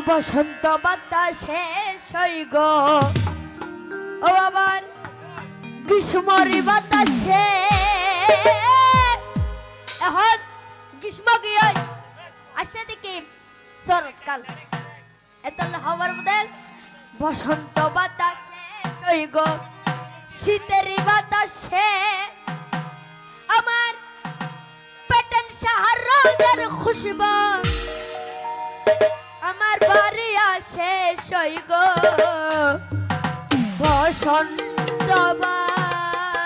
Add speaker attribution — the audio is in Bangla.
Speaker 1: বসন্ত বাতাসে সৈগ ও আবার গ্রীষ্মরি বাতাসে এখন গ্রীষ্ম গিয়ে আসে দেখি শরৎকাল এতল হওয়ার বদল বসন্ত বাতাসে সৈগ শীতের বাতাসে আমার পেটন শহর রোদের খুশবু আমার বাড়ি আসে সৈগ বসন্ত বাতাসে